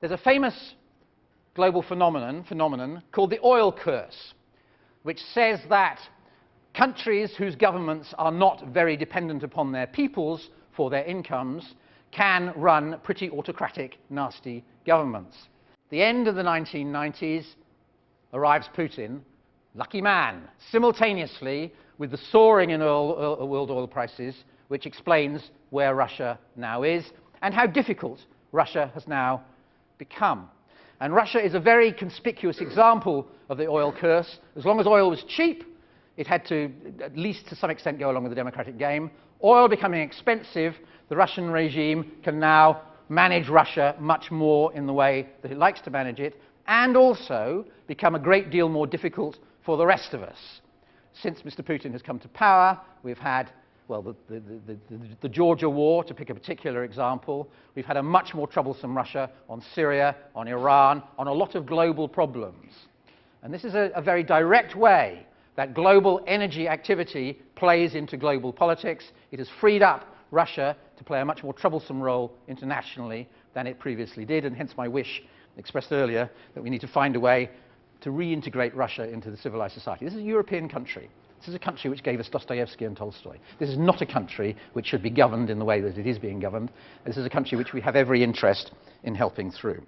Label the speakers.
Speaker 1: There's a famous global phenomenon called the oil curse, which says that countries whose governments are not very dependent upon their peoples for their incomes can run pretty autocratic, nasty governments. At the end of the 1990s arrives Putin, lucky man, simultaneously with the soaring in world oil prices, which explains where Russia now is and how difficult Russia has now become. And Russia is a very conspicuous example of the oil curse. As long as oil was cheap, it had to, at least to some extent, go along with the democratic game. Oil becoming expensive, the Russian regime can now manage Russia much more in the way that it likes to manage it, and also become a great deal more difficult for the rest of us. Since Mr. Putin has come to power, we've had, well, the Georgia War, to pick a particular example. We've had a much more troublesome Russia on Syria, on Iran, on a lot of global problems. And this is a very direct way that global energy activity plays into global politics. It has freed up Russia to play a much more troublesome role internationally than it previously did, and hence my wish, expressed earlier, that we need to find a way to reintegrate Russia into the civilized society. This is a European country. This is a country which gave us Dostoevsky and Tolstoy. This is not a country which should be governed in the way that it is being governed. This is a country which we have every interest in helping through.